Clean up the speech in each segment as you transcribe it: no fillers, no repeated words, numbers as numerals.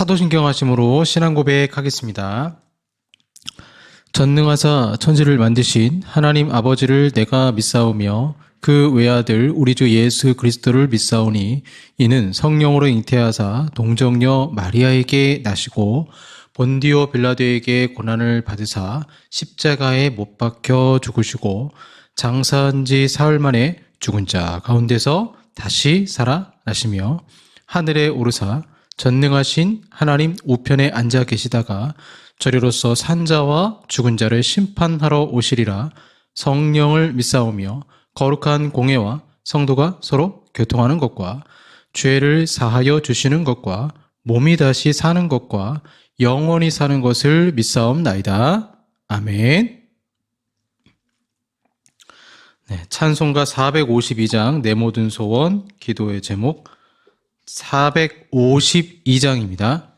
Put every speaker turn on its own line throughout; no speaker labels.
사도신경 하심으로 신앙 고백하겠습니다. 전능하사 천지를 만드신 하나님 아버지를 내가 믿사오며 그 외아들 우리 주 예수 그리스도를 믿사오니 이는 성령으로 잉태하사 동정녀 마리아에게 나시고 본디오 빌라도에게 고난을 받으사 십자가에 못 박혀 죽으시고 장사한 지 사흘 만에 죽은 자 가운데서 다시 살아나시며 하늘에 오르사 전능하신 하나님 우편에 앉아 계시다가 저리로서 산자와 죽은 자를 심판하러 오시리라. 성령을 믿사오며 거룩한 공회와 성도가 서로 교통하는 것과 죄를 사하여 주시는 것과 몸이 다시 사는 것과 영원히 사는 것을 믿사옵나이다. 아멘. 네, 찬송가 452장 내 모든 소원 기도의 제목 452장입니다.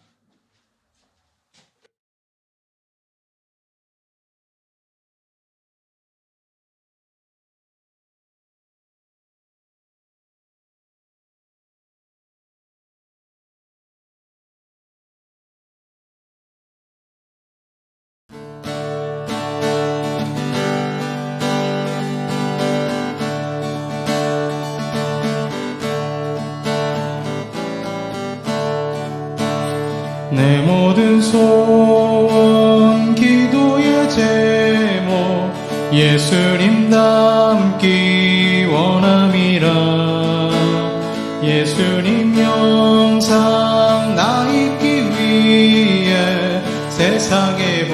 내 모든 소원 기도의 제목 예수님 닮기 원함이라. 예수님 영상 나 있기 위해 세상에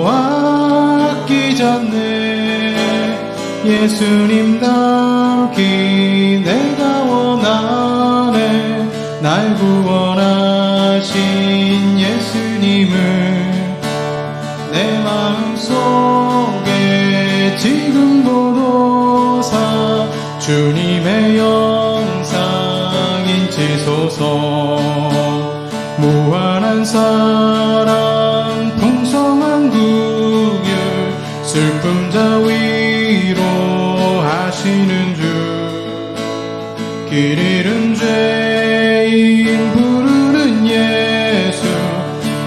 보았기 전에 예수님 닮기 내가 원하네. 날 구원하신 예수님을 내 마음속에 지금 보도사 주님의 영상 인치소서. 무한한 사랑 풍성한 긍휼 슬픔 자위로 하시는 주. 길 잃은 죄인 부르는 예수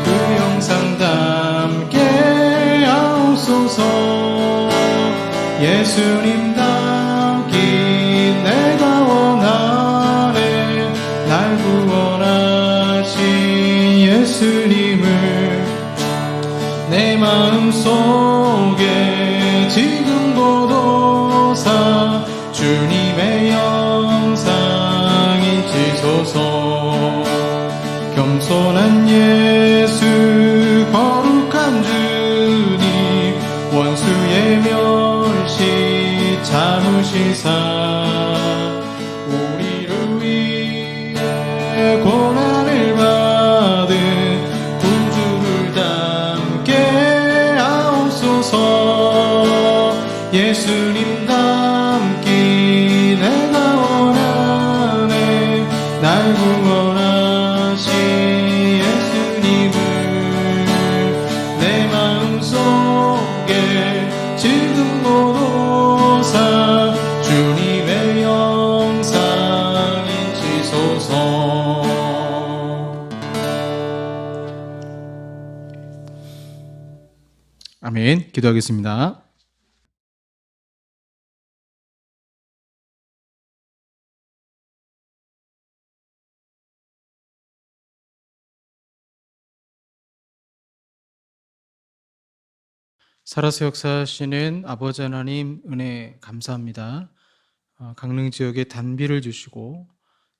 그 영상 담게 하옵소서. 예수님 닮기 내가 원하네. 날 구원하신 예수님을 내 마음속에 지금 보도사 주님의 영상 인치소서. 겸손한 예수 거룩한 주님 원수의 멸시 참으시사 우리를 위해 고난을 받은 구주를 닮게 하옵소서. 예수님 닮기 내가 원하네. 날 구원하신 예수님을 내 마음속에 지금 보도사 주님의 영상 인치소서. 아멘. 기도하겠습니다. 살아서 역사하시는 아버지 하나님 은혜 감사합니다. 강릉 지역에 단비를 주시고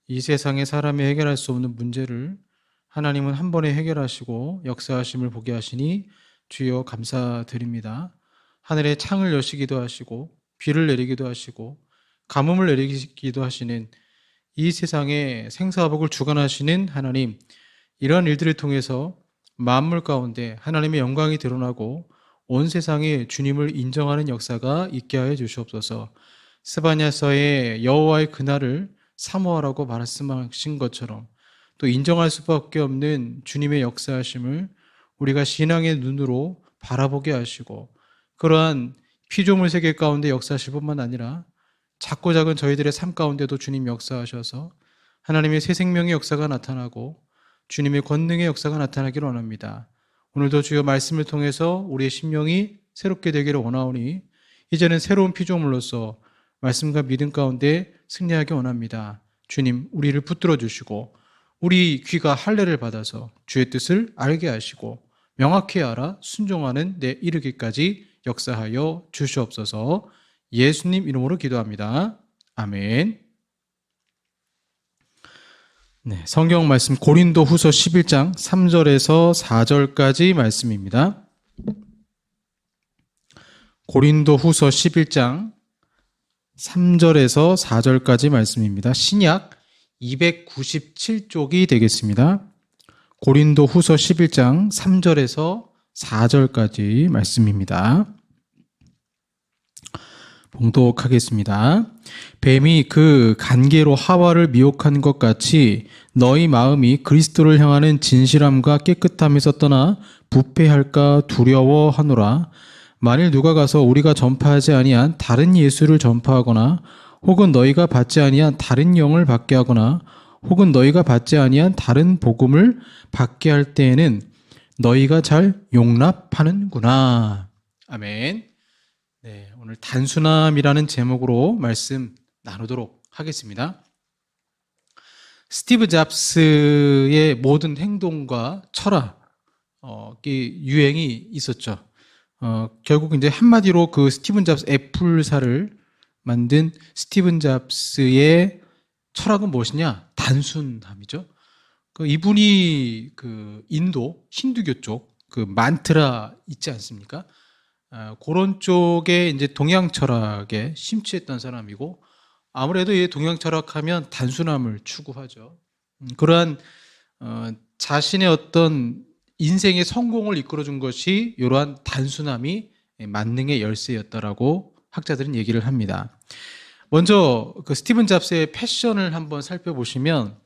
이 세상에 사람이 해결할 수 없는 문제를 하나님은 한 번에 해결하시고 역사하심을 보게 하시니 주여 감사드립니다. 하늘에 창을 여시기도 하시고 비를 내리기도 하시고 가뭄을 내리기도 하시는 이 세상에 생사화복을 주관하시는 하나님, 이러한 일들을 통해서 만물 가운데 하나님의 영광이 드러나고 온 세상에 주님을 인정하는 역사가 있게 하여 주시옵소서. 스바냐서의 여호와의 그날을 사모하라고 말씀하신 것처럼 또 인정할 수밖에 없는 주님의 역사하심을 우리가 신앙의 눈으로 바라보게 하시고 그러한 피조물 세계 가운데 역사하실 뿐만 아니라 작고 작은 저희들의 삶 가운데도 주님 역사하셔서 하나님의 새 생명의 역사가 나타나고 주님의 권능의 역사가 나타나기를 원합니다. 오늘도 주여 말씀을 통해서 우리의 심령이 새롭게 되기를 원하오니 이제는 새로운 피조물로서 말씀과 믿음 가운데 승리하기 원합니다. 주님, 우리를 붙들어 주시고 우리 귀가 할례를 받아서 주의 뜻을 알게 하시고 명확히 알아 순종하는 데 이르기까지 역사하여 주시옵소서. 예수님 이름으로 기도합니다. 아멘. 네, 성경 말씀 고린도후서 11장 3절에서 4절까지 말씀입니다. 고린도후서 11장 3절에서 4절까지 말씀입니다. 신약 297쪽이 되겠습니다. 고린도후서 11장 3절에서 4절까지 말씀입니다. 봉독하겠습니다. 뱀이 그 간계로 하와를 미혹한 것 같이 너희 마음이 그리스도를 향하는 진실함과 깨끗함에서 떠나 부패할까 두려워하노라. 만일 누가 가서 우리가 전파하지 아니한 다른 예수를 전파하거나 혹은 너희가 받지 아니한 다른 영을 받게 하거나 혹은 너희가 받지 아니한 다른 복음을 받게 할 때에는 너희가 잘 용납하는구나. 아멘. 네, 오늘 단순함이라는 제목으로 말씀 나누도록 하겠습니다. 스티브 잡스의 모든 행동과 철학이 유행이 있었죠. 결국 이제 한마디로 그 스티븐 잡스 애플사를 만든 스티븐 잡스의 철학은 무엇이냐? 단순함이죠. 이분이 그 인도 힌두교 쪽 그 만트라 있지 않습니까? 그런 쪽에 이제 동양 철학에 심취했던 사람이고 아무래도 이 동양 철학하면 단순함을 추구하죠. 그러한 자신의 어떤 인생의 성공을 이끌어준 것이 이러한 단순함이 만능의 열쇠였다라고 학자들은 얘기를 합니다. 먼저 그 스티븐 잡스의 패션을 한번 살펴보시면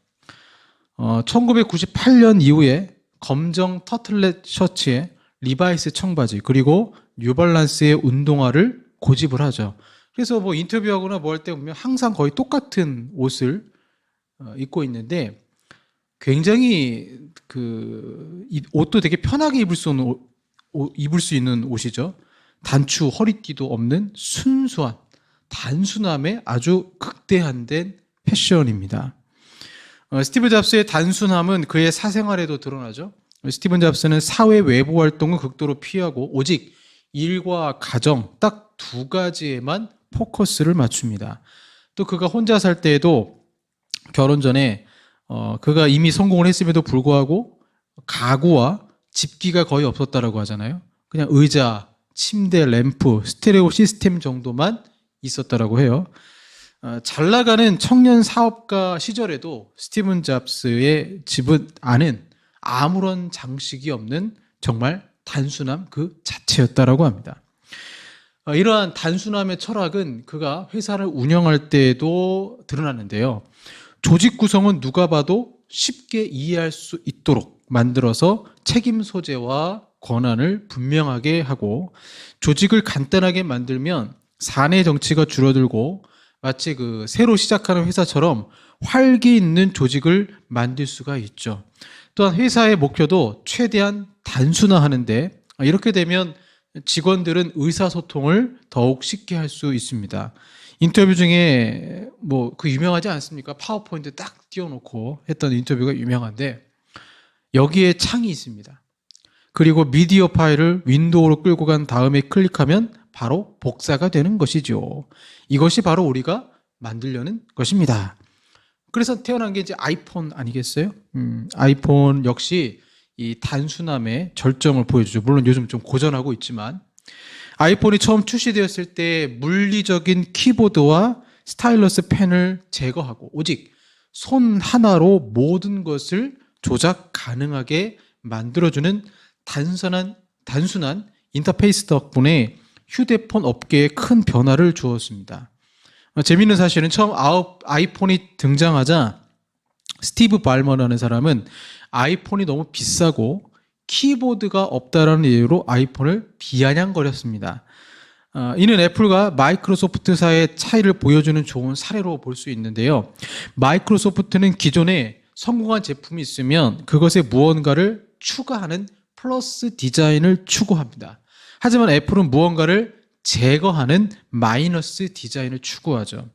1998년 이후에 검정 터틀넷 셔츠에 리바이스 청바지 그리고 뉴발란스의 운동화를 고집을 하죠. 그래서 뭐 인터뷰하거나 뭐 할 때 보면 항상 거의 똑같은 옷을 입고 있는데 굉장히 그 옷도 되게 편하게 입을 수 있는 옷이죠. 단추, 허리띠도 없는 순수한 단순함에 아주 극대화된 패션입니다. 스티브 잡스의 단순함은 그의 사생활에도 드러나죠. 스티븐 잡스는 사회 외부 활동을 극도로 피하고 오직 일과 가정 딱 두 가지에만 포커스를 맞춥니다. 또 그가 혼자 살 때에도 결혼 전에 그가 이미 성공을 했음에도 불구하고 가구와 집기가 거의 없었다라고 하잖아요. 그냥 의자, 침대, 램프, 스테레오 시스템 정도만 있었다라고 해요. 잘 나가는 청년 사업가 시절에도 스티븐 잡스의 집은 안은 아무런 장식이 없는 정말 단순함 그 자체였다라고 합니다. 이러한 단순함의 철학은 그가 회사를 운영할 때에도 드러나는데요. 조직 구성은 누가 봐도 쉽게 이해할 수 있도록 만들어서 책임 소재와 권한을 분명하게 하고 조직을 간단하게 만들면 사내 정치가 줄어들고 마치 그 새로 시작하는 회사처럼 활기 있는 조직을 만들 수가 있죠. 또한 회사의 목표도 최대한 단순화하는데 이렇게 되면 직원들은 의사소통을 더욱 쉽게 할 수 있습니다. 인터뷰 중에 뭐 그 유명하지 않습니까? 파워포인트 딱 띄워놓고 했던 인터뷰가 유명한데 여기에 창이 있습니다. 그리고 미디어 파일을 윈도우로 끌고 간 다음에 클릭하면 바로 복사가 되는 것이죠. 이것이 바로 우리가 만들려는 것입니다. 그래서 태어난 게 이제 아이폰 아니겠어요? 아이폰 역시 이 단순함의 절정을 보여주죠. 물론 요즘 좀 고전하고 있지만 아이폰이 처음 출시되었을 때 물리적인 키보드와 스타일러스 펜을 제거하고 오직 손 하나로 모든 것을 조작 가능하게 만들어주는 단순한 인터페이스 덕분에 휴대폰 업계에 큰 변화를 주었습니다. 재미있는 사실은 처음 아이폰이 등장하자 스티브 발머라는 사람은 아이폰이 너무 비싸고 키보드가 없다라는 이유로 아이폰을 비아냥거렸습니다. 이는 애플과 마이크로소프트사의 차이를 보여주는 좋은 사례로 볼 수 있는데요. 마이크로소프트는 기존에 성공한 제품이 있으면 그것에 무언가를 추가하는 플러스 디자인을 추구합니다. 하지만 애플은 무언가를 제거하는 마이너스 디자인을 추구하죠.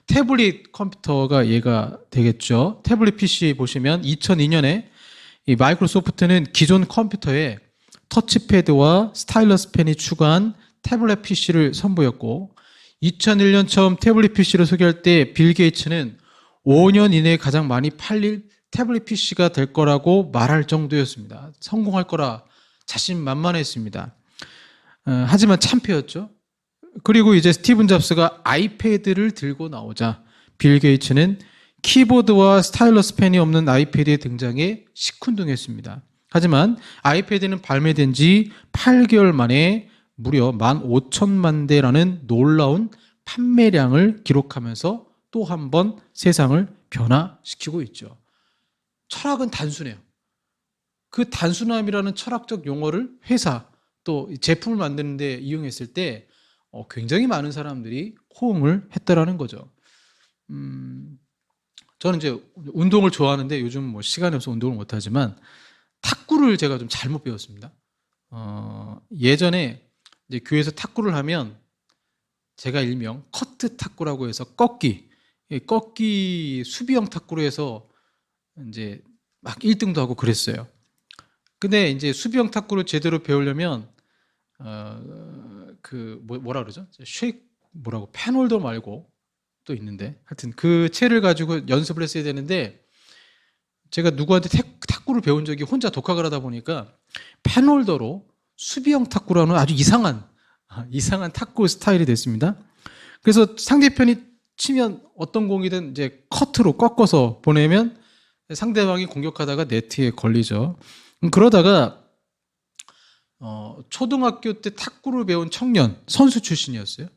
태블릿 컴퓨터가 얘가 되겠죠. 태블릿 PC 보시면 2002년에 이 마이크로소프트는 기존 컴퓨터에 터치패드와 스타일러스 펜이 추가한 태블릿 PC를 선보였고 2001년 처음 태블릿 PC를 소개할 때 빌 게이츠는 5년 이내에 가장 많이 팔릴 태블릿 PC가 될 거라고 말할 정도였습니다. 성공할 거라 자신만만했습니다. 하지만 참패였죠. 그리고 이제 스티븐 잡스가 아이패드를 들고 나오자 빌 게이츠는 키보드와 스타일러스 펜이 없는 아이패드의 등장에 시큰둥했습니다. 하지만 아이패드는 발매된 지 8개월 만에 무려 15,000만 대라는 놀라운 판매량을 기록하면서 또 한 번 세상을 변화시키고 있죠. 철학은 단순해요. 그 단순함이라는 철학적 용어를 회사 또 제품을 만드는 데 이용했을 때 굉장히 많은 사람들이 호응을 했다라는 거죠. 저는 이제 운동을 좋아하는데 요즘 뭐 시간이 없어서 운동을 못하지만 탁구를 제가 좀 잘못 배웠습니다. 예전에 이제 교회에서 탁구를 하면 제가 일명 커트 탁구라고 해서 꺾기 수비형 탁구로 해서 이제 막 1등도 하고 그랬어요. 근데 이제 수비형 탁구를 제대로 배우려면 뭐라 그러죠? 뭐라고 펜홀더 말고 또 있는데 하여튼 그 채를 가지고 연습을 했어야 되는데 제가 누구한테 탁구를 배운 적이 혼자 독학을 하다 보니까 펜홀더로 수비형 탁구라는 아주 이상한 탁구 스타일이 됐습니다. 그래서 상대편이 치면 어떤 공이든 이제 커트로 꺾어서 보내면 상대방이 공격하다가 네트에 걸리죠. 그러다가 초등학교 때 탁구를 배운 청년, 선수 출신이었어요.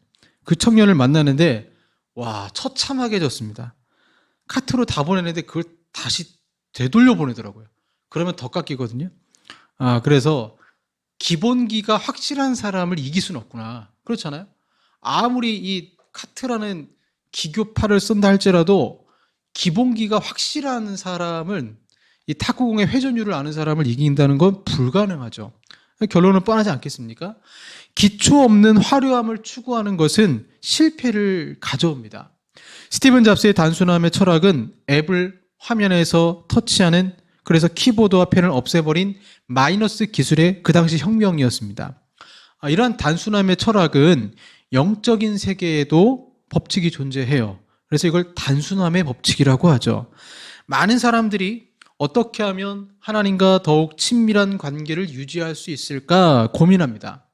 그 청년을 만나는데 와, 처참하게 졌습니다. 카트로 다 보내는데 그걸 다시 되돌려 보내더라고요. 그러면 더 깎이거든요. 그래서 기본기가 확실한 사람을 이길 수는 없구나. 그렇잖아요. 아무리 이 카트라는 기교파를 쓴다 할지라도 기본기가 확실한 사람은 이 탁구공의 회전율을 아는 사람을 이긴다는 건 불가능하죠. 결론은 뻔하지 않겠습니까? 기초 없는 화려함을 추구하는 것은 실패를 가져옵니다. 스티븐 잡스의 단순함의 철학은 앱을 화면에서 터치하는 그래서 키보드와 펜을 없애버린 마이너스 기술의 그 당시 혁명이었습니다. 이러한 단순함의 철학은 영적인 세계에도 법칙이 존재해요. 그래서 이걸 단순함의 법칙이라고 하죠. 많은 사람들이 어떻게 하면 하나님과 더욱 친밀한 관계를 유지할 수 있을까 고민합니다.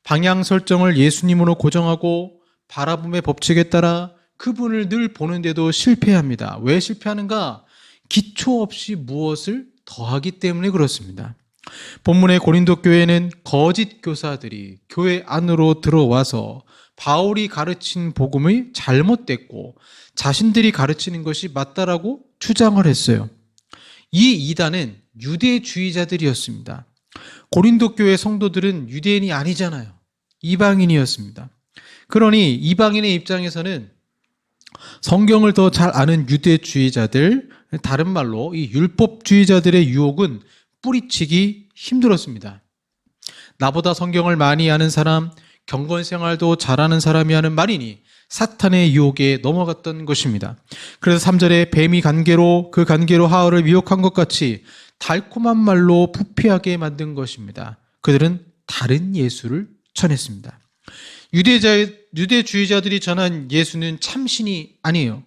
방향 설정을 예수님으로 고정하고 바라봄의 법칙에 따라 그분을 늘 보는데도 실패합니다. 왜 실패하는가? 기초 없이 무엇을 더하기 때문에 그렇습니다. 본문의 고린도 교회는 거짓 교사들이 교회 안으로 들어와서 바울이 가르친 복음이 잘못됐고 자신들이 가르치는 것이 맞다라고 주장을 했어요. 이 이단은 유대주의자들이었습니다. 고린도 교회 성도들은 유대인이 아니잖아요. 이방인이었습니다. 그러니 이방인의 입장에서는 성경을 더 잘 아는 유대주의자들, 다른 말로 이 율법주의자들의 유혹은 뿌리치기 힘들었습니다. 나보다 성경을 많이 아는 사람, 경건생활도 잘하는 사람이 하는 말이니 사탄의 유혹에 넘어갔던 것입니다. 그래서 3절에 뱀이 그 간계로 하와를 미혹한 것 같이 달콤한 말로 부패하게 만든 것입니다. 그들은 다른 예수를 전했습니다. 유대주의자들이 전한 예수는 참신이 아니에요.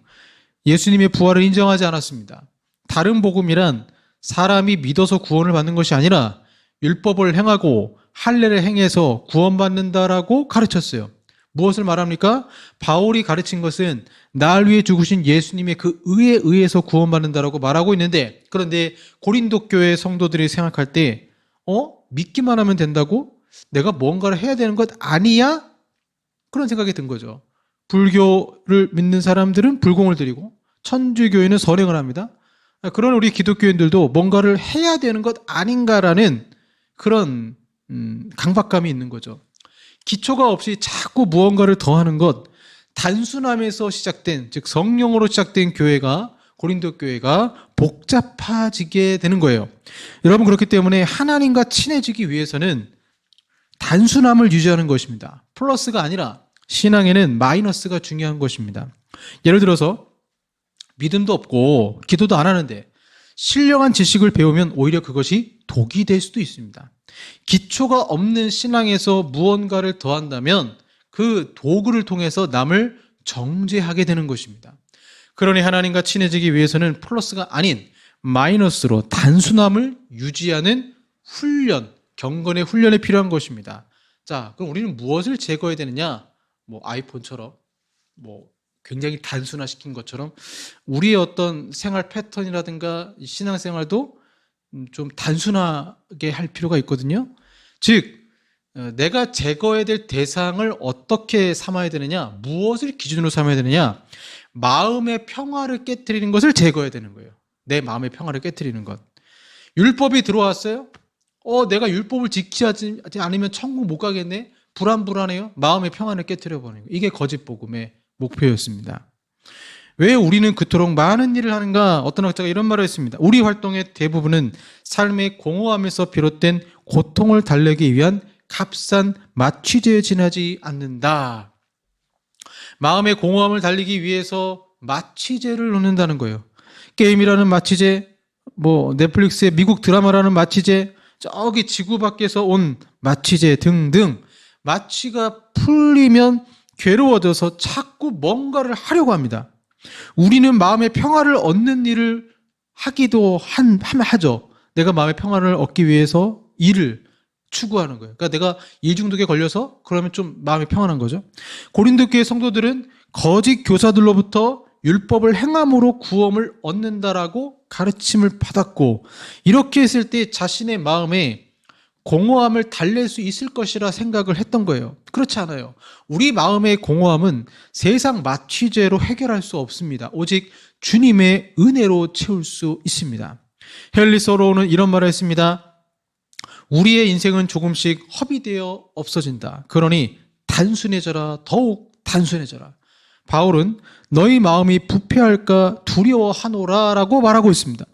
예수님의 부활을 인정하지 않았습니다. 다른 복음이란 사람이 믿어서 구원을 받는 것이 아니라 율법을 행하고 할례를 행해서 구원받는다라고 가르쳤어요. 무엇을 말합니까? 바울이 가르친 것은 날 위해 죽으신 예수님의 그 의에 의해서 구원받는다라고 말하고 있는데, 그런데 고린도 교회 성도들이 생각할 때 믿기만 하면 된다고? 내가 뭔가를 해야 되는 것 아니야? 그런 생각이 든 거죠. 불교를 믿는 사람들은 불공을 드리고 천주교인은 선행을 합니다. 그런 우리 기독교인들도 뭔가를 해야 되는 것 아닌가라는 그런 강박감이 있는 거죠. 기초가 없이 자꾸 무언가를 더하는 것, 단순함에서 시작된, 즉 성령으로 시작된 교회가 고린도 교회가 복잡해지게 되는 거예요. 여러분, 그렇기 때문에 하나님과 친해지기 위해서는 단순함을 유지하는 것입니다. 플러스가 아니라 신앙에는 마이너스가 중요한 것입니다. 예를 들어서 믿음도 없고 기도도 안 하는데 신령한 지식을 배우면 오히려 그것이 독이 될 수도 있습니다. 기초가 없는 신앙에서 무언가를 더한다면 그 도구를 통해서 남을 정죄하게 되는 것입니다. 그러니 하나님과 친해지기 위해서는 플러스가 아닌 마이너스로 단순함을 유지하는 훈련, 경건의 훈련이 필요한 것입니다. 자, 그럼 우리는 무엇을 제거해야 되느냐? 아이폰처럼 굉장히 단순화시킨 것처럼 우리의 어떤 생활 패턴이라든가 신앙생활도 좀 단순하게 할 필요가 있거든요. 즉, 내가 제거해야 될 대상을 어떻게 삼아야 되느냐, 무엇을 기준으로 삼아야 되느냐, 마음의 평화를 깨트리는 것을 제거해야 되는 거예요. 내 마음의 평화를 깨트리는 것. 율법이 들어왔어요? 내가 율법을 지키지 않으면 천국 못 가겠네? 불안해요? 마음의 평안을 깨트려버리는 거예요. 이게 거짓 복음의 목표였습니다. 왜 우리는 그토록 많은 일을 하는가? 어떤 학자가 이런 말을 했습니다. 우리 활동의 대부분은 삶의 공허함에서 비롯된 고통을 달래기 위한 값싼 마취제에 지나지 않는다. 마음의 공허함을 달리기 위해서 마취제를 놓는다는 거예요. 게임이라는 마취제, 넷플릭스의 미국 드라마라는 마취제, 저기 지구 밖에서 온 마취제 등등. 마취가 풀리면 괴로워져서 자꾸 뭔가를 하려고 합니다. 우리는 마음의 평화를 얻는 일을 하기도 하죠. 내가 마음의 평화를 얻기 위해서 일을 추구하는 거예요. 그러니까 내가 일 중독에 걸려서 그러면 좀 마음이 평안한 거죠. 고린도 교회 성도들은 거짓 교사들로부터 율법을 행함으로 구원을 얻는다라고 가르침을 받았고, 이렇게 했을 때 자신의 마음에 공허함을 달랠 수 있을 것이라 생각을 했던 거예요. 그렇지 않아요. 우리 마음의 공허함은 세상 마취제로 해결할 수 없습니다. 오직 주님의 은혜로 채울 수 있습니다. 헨리 서로우는 이런 말을 했습니다. 우리의 인생은 조금씩 허비되어 없어진다. 그러니 단순해져라. 더욱 단순해져라. 바울은 너희 마음이 부패할까 두려워하노라 라고 말하고 있습니다.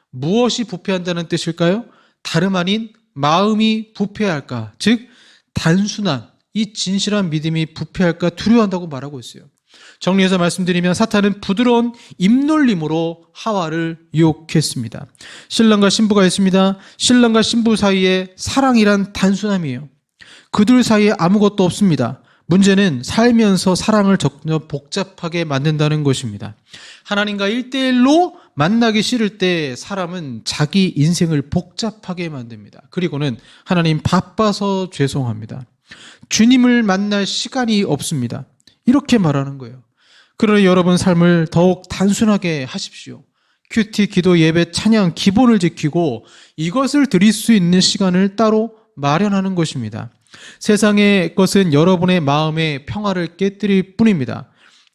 무엇이 부패한다는 뜻일까요? 다름 아닌 마음이 부패할까, 즉 단순한 이 진실한 믿음이 부패할까 두려워한다고 말하고 있어요. 정리해서 말씀드리면 사탄은 부드러운 입놀림으로 하와를 유혹했습니다. 신랑과 신부가 있습니다. 신랑과 신부 사이에 사랑이란 단순함이에요. 그들 사이에 아무것도 없습니다. 문제는 살면서 사랑을 점점 복잡하게 만든다는 것입니다. 하나님과 1대1로 만나기 싫을 때 사람은 자기 인생을 복잡하게 만듭니다. 그리고는 하나님 바빠서 죄송합니다. 주님을 만날 시간이 없습니다. 이렇게 말하는 거예요. 그러니 여러분 삶을 더욱 단순하게 하십시오. 큐티, 기도, 예배, 찬양, 기본을 지키고 이것을 드릴 수 있는 시간을 따로 마련하는 것입니다. 세상의 것은 여러분의 마음의 평화를 깨뜨릴 뿐입니다.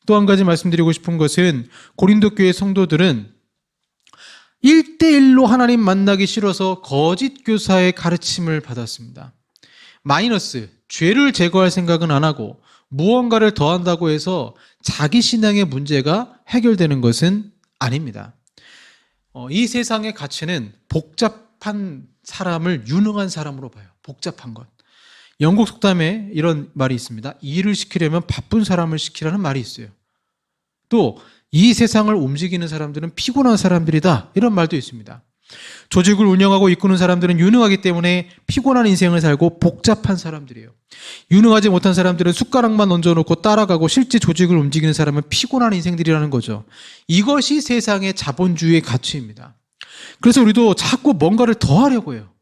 또 한 가지 말씀드리고 싶은 것은 고린도 교회 성도들은 1대1로 하나님 만나기 싫어서 거짓 교사의 가르침을 받았습니다. 마이너스, 죄를 제거할 생각은 안 하고 무언가를 더한다고 해서 자기 신앙의 문제가 해결되는 것은 아닙니다. 이 세상의 가치는 복잡한 사람을 유능한 사람으로 봐요. 복잡한 것. 영국 속담에 이런 말이 있습니다. 일을 시키려면 바쁜 사람을 시키라는 말이 있어요. 또 이 세상을 움직이는 사람들은 피곤한 사람들이다, 이런 말도 있습니다. 조직을 운영하고 이끄는 사람들은 유능하기 때문에 피곤한 인생을 살고 복잡한 사람들이에요. 유능하지 못한 사람들은 숟가락만 얹어놓고 따라가고 실제 조직을 움직이는 사람은 피곤한 인생들이라는 거죠. 이것이 세상의 자본주의의 가치입니다. 그래서 우리도 자꾸 뭔가를 더 하려고 해요.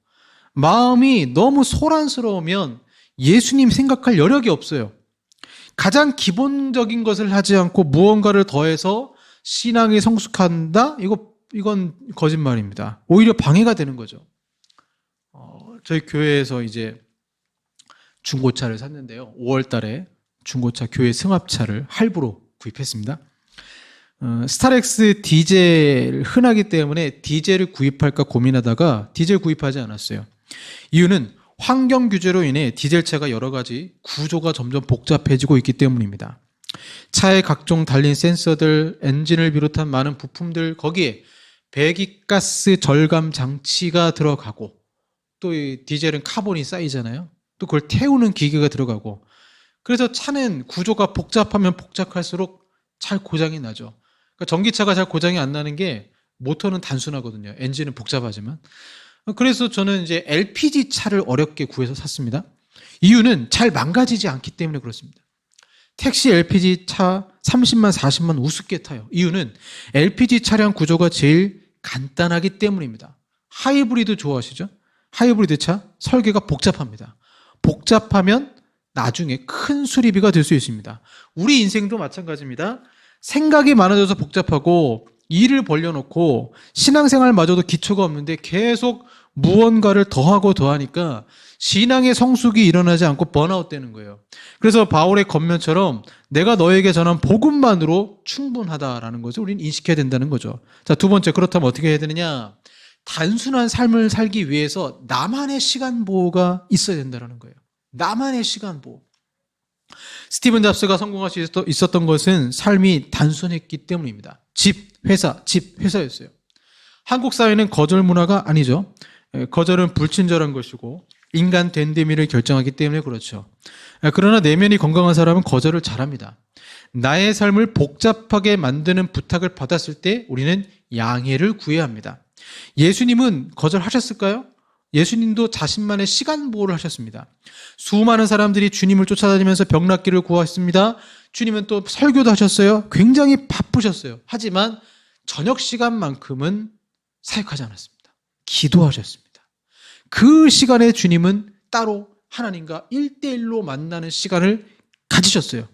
마음이 너무 소란스러우면 예수님 생각할 여력이 없어요. 가장 기본적인 것을 하지 않고 무언가를 더해서 신앙이 성숙한다? 이건 거짓말입니다. 오히려 방해가 되는 거죠. 저희 교회에서 이제 중고차를 샀는데요. 5월 달에 중고차 교회 승합차를 할부로 구입했습니다. 스타렉스 디젤 흔하기 때문에 디젤을 구입할까 고민하다가 디젤 구입하지 않았어요. 이유는 환경 규제로 인해 디젤차가 여러 가지 구조가 점점 복잡해지고 있기 때문입니다. 차의 각종 달린 센서들, 엔진을 비롯한 많은 부품들, 거기에 배기가스 절감 장치가 들어가고, 또 이 디젤은 카본이 쌓이잖아요. 또 그걸 태우는 기계가 들어가고, 그래서 차는 구조가 복잡하면 복잡할수록 잘 고장이 나죠. 그러니까 전기차가 잘 고장이 안 나는 게 모터는 단순하거든요. 엔진은 복잡하지만. 그래서 저는 이제 LPG 차를 어렵게 구해서 샀습니다. 이유는 잘 망가지지 않기 때문에 그렇습니다. 택시 LPG 차 30만, 40만 우습게 타요. 이유는 LPG 차량 구조가 제일 간단하기 때문입니다. 하이브리드 좋아하시죠? 하이브리드 차 설계가 복잡합니다. 복잡하면 나중에 큰 수리비가 될 수 있습니다. 우리 인생도 마찬가지입니다. 생각이 많아져서 복잡하고 일을 벌려놓고 신앙생활마저도 기초가 없는데 계속 무언가를 더하고 더하니까 신앙의 성숙이 일어나지 않고 번아웃 되는 거예요. 그래서 바울의 겉면처럼 내가 너에게 전한 복음만으로 충분하다라는 것을 우리는 인식해야 된다는 거죠. 자, 두 번째, 그렇다면 어떻게 해야 되느냐? 단순한 삶을 살기 위해서 나만의 시간 보호가 있어야 된다는 거예요. 나만의 시간 보호. 스티븐 잡스가 성공할 수 있었던 것은 삶이 단순했기 때문입니다. 집, 회사였어요. 한국 사회는 거절 문화가 아니죠. 거절은 불친절한 것이고 인간 된데미를 결정하기 때문에 그렇죠. 그러나 내면이 건강한 사람은 거절을 잘합니다. 나의 삶을 복잡하게 만드는 부탁을 받았을 때 우리는 양해를 구해야 합니다. 예수님은 거절하셨을까요? 예수님도 자신만의 시간 보호를 하셨습니다. 수많은 사람들이 주님을 쫓아다니면서 병 낫기를 구하셨습니다. 주님은 또 설교도 하셨어요. 굉장히 바쁘셨어요. 하지만 저녁 시간만큼은 사역하지 않았습니다. 기도하셨습니다. 그 시간에 주님은 따로 하나님과 1대1로 만나는 시간을 가지셨어요.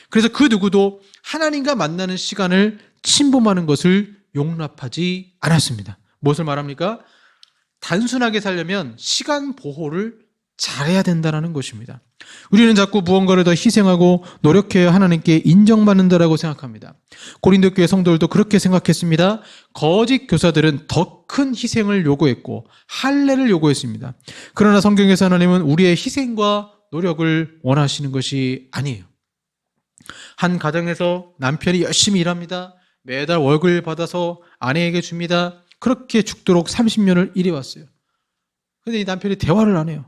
그래서 그 누구도 하나님과 만나는 시간을 침범하는 것을 용납하지 않았습니다. 무엇을 말합니까? 단순하게 살려면 시간 보호를 잘해야 된다는 것입니다. 우리는 자꾸 무언가를 더 희생하고 노력해야 하나님께 인정받는다라고 생각합니다. 고린도 교회 성도들도 그렇게 생각했습니다. 거짓 교사들은 더 큰 희생을 요구했고 할례를 요구했습니다. 그러나 성경에서 하나님은 우리의 희생과 노력을 원하시는 것이 아니에요. 한 가정에서 남편이 열심히 일합니다. 매달 월급을 받아서 아내에게 줍니다. 그렇게 죽도록 30년을 일해왔어요. 근데 이 남편이 대화를 안 해요.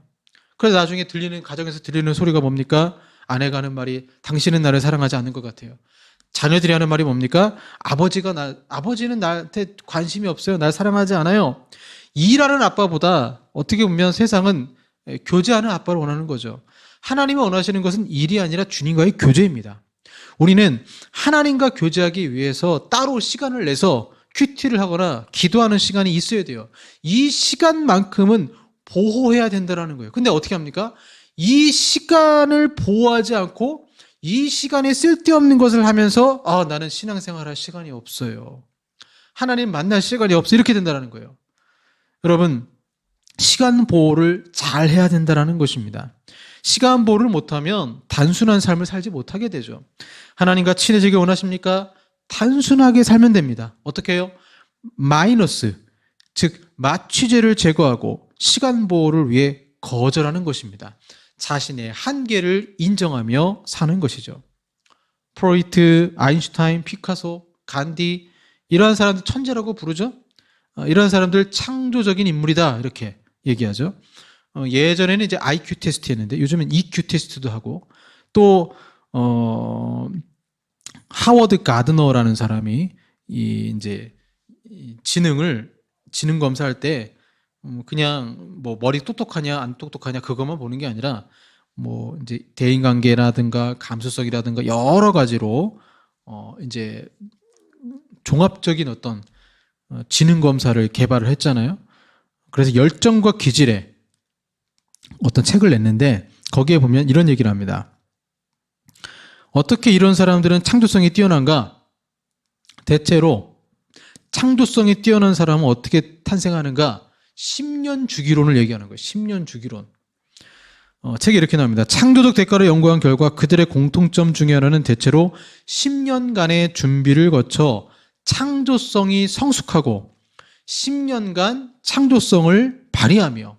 그래서 나중에 가정에서 들리는 소리가 뭡니까? 아내가 하는 말이 당신은 나를 사랑하지 않는 것 같아요. 자녀들이 하는 말이 뭡니까? 아버지는 나한테 관심이 없어요. 날 사랑하지 않아요. 일하는 아빠보다 어떻게 보면 세상은 교제하는 아빠를 원하는 거죠. 하나님이 원하시는 것은 일이 아니라 주님과의 교제입니다. 우리는 하나님과 교제하기 위해서 따로 시간을 내서 큐티를 하거나 기도하는 시간이 있어야 돼요. 이 시간만큼은 보호해야 된다는 거예요. 근데 어떻게 합니까? 이 시간을 보호하지 않고 이 시간에 쓸데없는 것을 하면서 나는 신앙생활 할 시간이 없어요. 하나님 만날 시간이 없어. 이렇게 된다는 거예요. 여러분, 시간 보호를 잘 해야 된다는 것입니다. 시간 보호를 못하면 단순한 삶을 살지 못하게 되죠. 하나님과 친해지기 원하십니까? 단순하게 살면 됩니다. 어떻게 해요? 마이너스, 즉 마취제를 제거하고 시간 보호를 위해 거절하는 것입니다. 자신의 한계를 인정하며 사는 것이죠. 프로이트, 아인슈타인, 피카소, 간디 이러한 사람들 천재라고 부르죠. 이러한 사람들 창조적인 인물이다 이렇게 얘기하죠. 예전에는 이제 IQ 테스트 했는데 요즘은 EQ 테스트도 하고 또 하워드 가드너라는 사람이 이제 지능 검사할 때 그냥 뭐 머리 똑똑하냐 안 똑똑하냐 그것만 보는 게 아니라 뭐 이제 대인관계라든가 감수성이라든가 여러 가지로 이제 종합적인 어떤 지능 검사를 개발을 했잖아요. 그래서 열정과 기질에 어떤 책을 냈는데 거기에 보면 이런 얘기를 합니다. 어떻게 이런 사람들은 창조성이 뛰어난가? 대체로 창조성이 뛰어난 사람은 어떻게 탄생하는가? 10년 주기론을 얘기하는 거예요. 10년 주기론. 책에 이렇게 나옵니다. 창조적 대가를 연구한 결과 그들의 공통점 중에 하나는 대체로 10년간의 준비를 거쳐 창조성이 성숙하고 10년간 창조성을 발휘하며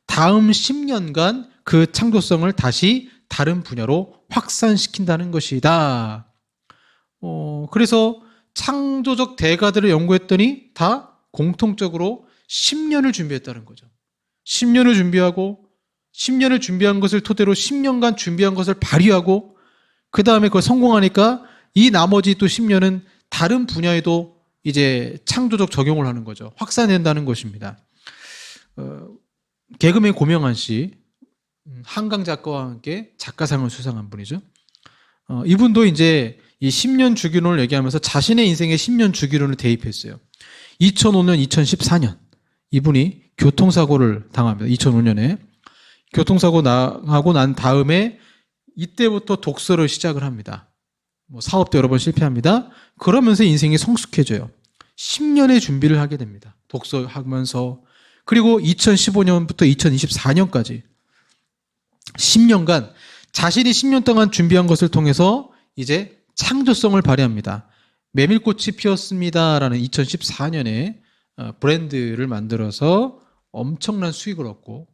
다음 10년간 그 창조성을 다시 다른 분야로 확산시킨다는 것이다. 그래서 창조적 대가들을 연구했더니 다 공통적으로 10년을 준비했다는 거죠. 10년을 준비하고 10년을 준비한 것을 토대로 10년간 준비한 것을 발휘하고 그 다음에 그걸 성공하니까 이 나머지 또 10년은 다른 분야에도 이제 창조적 적용을 하는 거죠. 확산된다는 것입니다. 개그맨 고명환 씨, 한강 작가와 함께 작가상을 수상한 분이죠. 이분도 이제 이 10년 주기론을 얘기하면서 자신의 인생에 10년 주기론을 대입했어요. 2005년, 2014년 이분이 교통사고를 당합니다. 2005년에 교통사고 나고 난 다음에 이때부터 독서를 시작을 합니다. 사업도 여러 번 실패합니다. 그러면서 인생이 성숙해져요. 10년의 준비를 하게 됩니다. 독서하면서. 그리고 2015년부터 2024년까지 10년간 자신이 10년 동안 준비한 것을 통해서 이제 창조성을 발휘합니다. 메밀꽃이 피었습니다라는 2014년에 브랜드를 만들어서 엄청난 수익을 얻고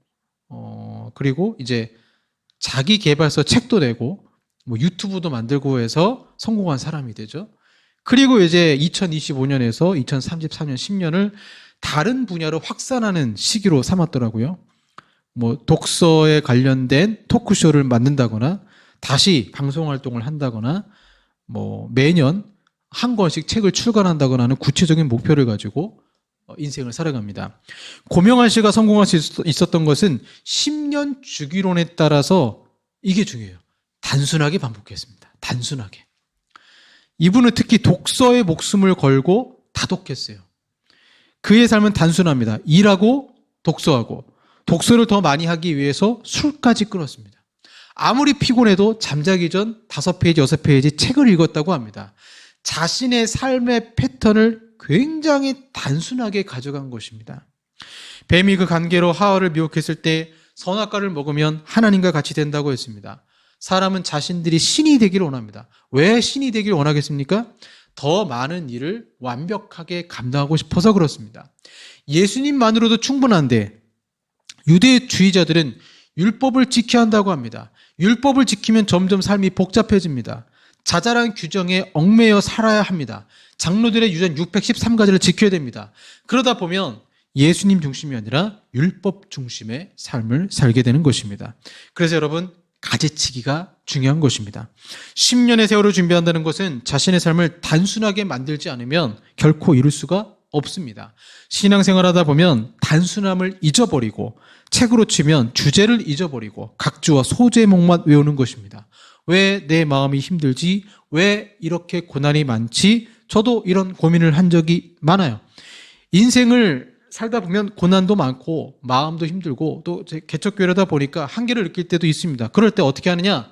그리고 이제 자기 개발서 책도 내고 유튜브도 만들고 해서 성공한 사람이 되죠. 그리고 이제 2025년에서 2034년 10년을 다른 분야로 확산하는 시기로 삼았더라고요. 독서에 관련된 토크쇼를 만든다거나 다시 방송 활동을 한다거나 매년 한 권씩 책을 출간한다거나 하는 구체적인 목표를 가지고 인생을 살아갑니다. 고명환 씨가 성공할 수 있었던 것은 10년 주기론에 따라서 이게 중요해요. 단순하게 반복했습니다. 단순하게. 이분은 특히 독서에 목숨을 걸고 다독했어요. 그의 삶은 단순합니다. 일하고 독서하고 독서를 더 많이 하기 위해서 술까지 끊었습니다. 아무리 피곤해도 잠자기 전 5페이지, 6페이지 책을 읽었다고 합니다. 자신의 삶의 패턴을 굉장히 단순하게 가져간 것입니다. 뱀이 그 관계로 하와를 미혹했을 때 선악과를 먹으면 하나님과 같이 된다고 했습니다. 사람은 자신들이 신이 되기를 원합니다. 왜 신이 되기를 원하겠습니까? 더 많은 일을 완벽하게 감당하고 싶어서 그렇습니다. 예수님만으로도 충분한데 유대주의자들은 율법을 지켜야 한다고 합니다. 율법을 지키면 점점 삶이 복잡해집니다. 자잘한 규정에 얽매여 살아야 합니다. 장로들의 유전 613가지를 지켜야 됩니다. 그러다 보면 예수님 중심이 아니라 율법 중심의 삶을 살게 되는 것입니다. 그래서 여러분, 가지치기가 중요한 것입니다. 10년의 세월을 준비한다는 것은 자신의 삶을 단순하게 만들지 않으면 결코 이룰 수가 없습니다. 신앙생활하다 보면 단순함을 잊어버리고 책으로 치면 주제를 잊어버리고 각주와 소제목만 외우는 것입니다. 왜 내 마음이 힘들지? 왜 이렇게 고난이 많지? 저도 이런 고민을 한 적이 많아요. 인생을 살다 보면 고난도 많고 마음도 힘들고 또 개척교회라다 보니까 한계를 느낄 때도 있습니다. 그럴 때 어떻게 하느냐?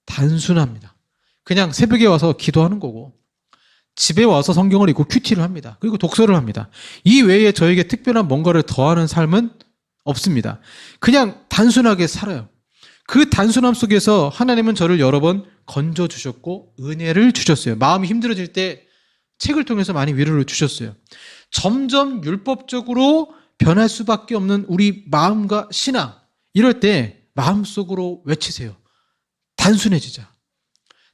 단순합니다. 그냥 새벽에 와서 기도하는 거고 집에 와서 성경을 읽고 큐티를 합니다. 그리고 독서를 합니다. 이 외에 저에게 특별한 뭔가를 더하는 삶은 없습니다. 그냥 단순하게 살아요. 그 단순함 속에서 하나님은 저를 여러 번 건져주셨고 은혜를 주셨어요. 마음이 힘들어질 때 책을 통해서 많이 위로를 주셨어요. 점점 율법적으로 변할 수밖에 없는 우리 마음과 신앙, 이럴 때 마음속으로 외치세요. 단순해지자.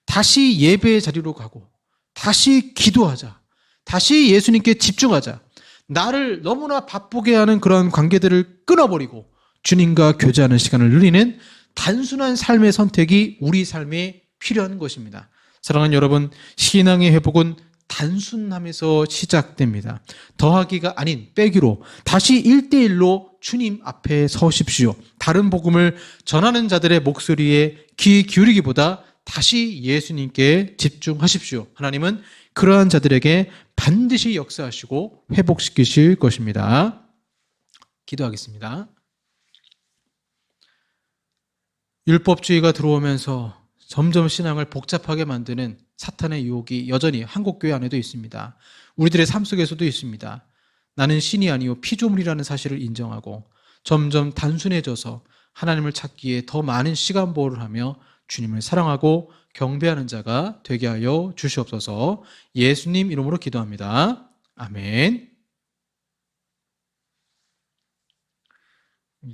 다시 예배의 자리로 가고 다시 기도하자. 다시 예수님께 집중하자. 나를 너무나 바쁘게 하는 그런 관계들을 끊어버리고 주님과 교제하는 시간을 누리는 단순한 삶의 선택이 우리 삶에 필요한 것입니다. 사랑하는 여러분, 신앙의 회복은 단순함에서 시작됩니다. 더하기가 아닌 빼기로 다시 1대1로 주님 앞에 서십시오. 다른 복음을 전하는 자들의 목소리에 귀 기울이기보다 다시 예수님께 집중하십시오. 하나님은 그러한 자들에게 반드시 역사하시고 회복시키실 것입니다. 기도하겠습니다. 율법주의가 들어오면서 점점 신앙을 복잡하게 만드는 사탄의 유혹이 여전히 한국교회 안에도 있습니다. 우리들의 삶 속에서도 있습니다. 나는 신이 아니요 피조물이라는 사실을 인정하고 점점 단순해져서 하나님을 찾기에 더 많은 시간 보호를 하며 주님을 사랑하고 경배하는 자가 되게 하여 주시옵소서. 예수님 이름으로 기도합니다. 아멘.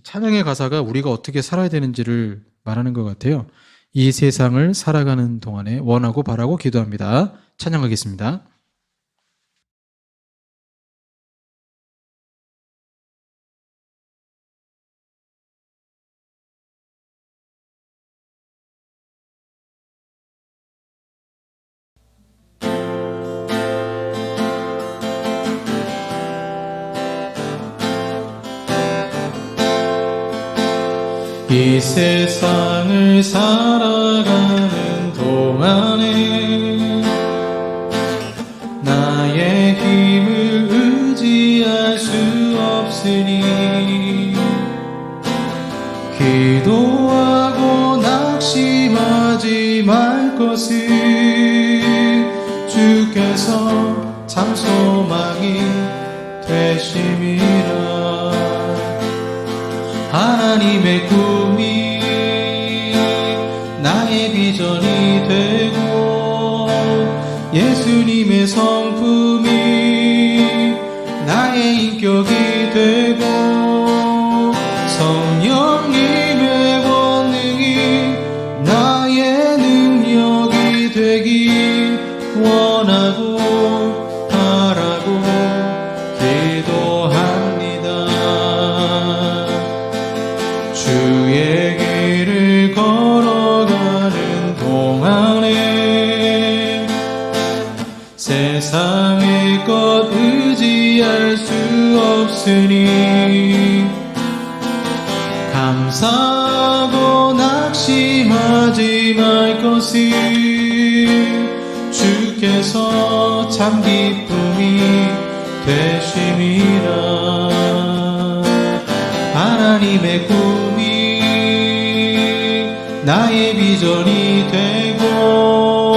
찬양의 가사가 우리가 어떻게 살아야 되는지를 말하는 것 같아요. 이 세상을 살아가는 동안에 원하고 바라고 기도합니다. 찬양하겠습니다. 이 세상을 살아가는 동안에 나의 힘을 의지할 수 없으니 기도하고 낙심하지 말 것을 주께서 참 소망이 되심이라. 하나님의 꿈이 나의 비전이 되고 예수님의 성품이 나의 인격이 되고 성령님의 권능이 나의 능력이 되길 원하고 바라고 기도합니다. 주의 길을 걸어가는 동안에 세상의 것 의지할 수 없으니 감사하고 낙심하지 말 것을 주께서 참 기쁨이 되심이라. 하나님의 꿈이 나의 비전이 되고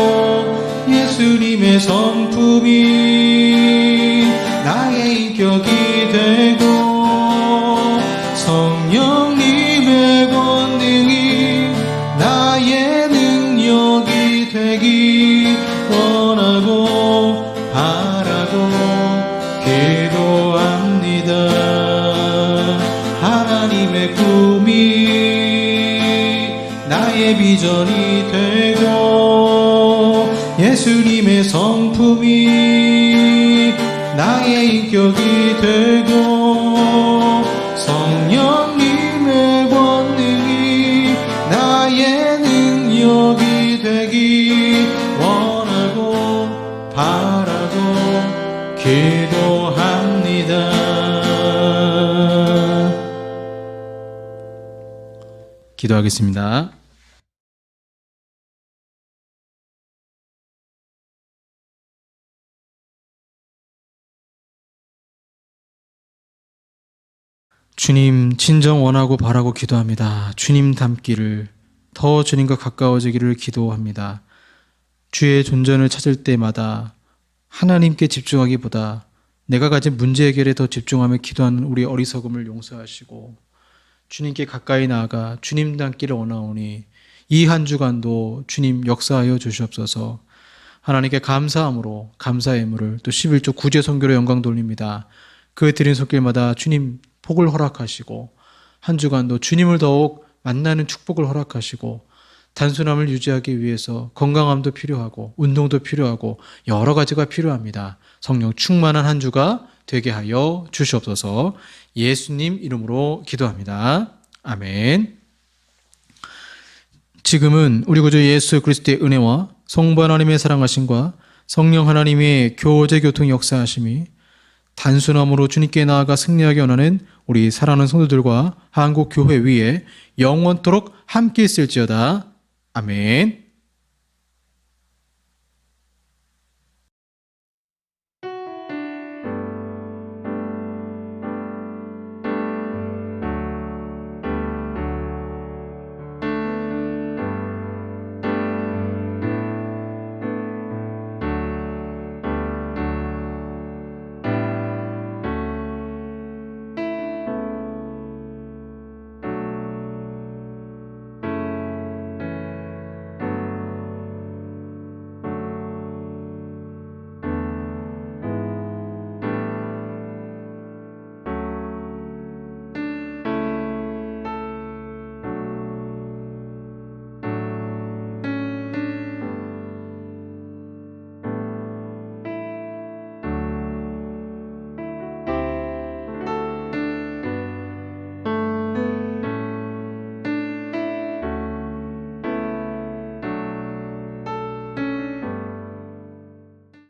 예수님의 성품이 나의 인격이 되고 성령님의 권능이 나의 능력이 되기 원하고 바라고 기도합니다. 하나님의 꿈이 나의 비전이 되고 예수님의 성품이 나의 인격이 되고 성령님의 권능이 나의 능력이 되기 원하고 바라고 기도합니다. 기도하겠습니다. 주님, 진정 원하고 바라고 기도합니다. 주님 닮기를, 더 주님과 가까워지기를 기도합니다. 주의 존전을 찾을 때마다 하나님께 집중하기보다 내가 가진 문제 해결에 더 집중하며 기도하는 우리 어리석음을 용서하시고 주님께 가까이 나아가 주님 닮기를 원하오니 이 한 주간도 주님 역사하여 주시옵소서. 하나님께 감사함으로 감사의 예물을 또 11조 구제 선교로 영광 돌립니다. 그 드린 손길마다 주님 복을 허락하시고 한 주간도 주님을 더욱 만나는 축복을 허락하시고 단순함을 유지하기 위해서 건강함도 필요하고 운동도 필요하고 여러 가지가 필요합니다. 성령 충만한 한 주가 되게 하여 주시옵소서. 예수님 이름으로 기도합니다. 아멘. 지금은 우리 구주 예수 그리스도의 은혜와 성부 하나님의 사랑하심과 성령 하나님의 교제 교통 역사하심이 단순함으로 주님께 나아가 승리하게 원하는 우리 사랑하는 성도들과 한국 교회 위에 영원토록 함께 있을지어다. 아멘.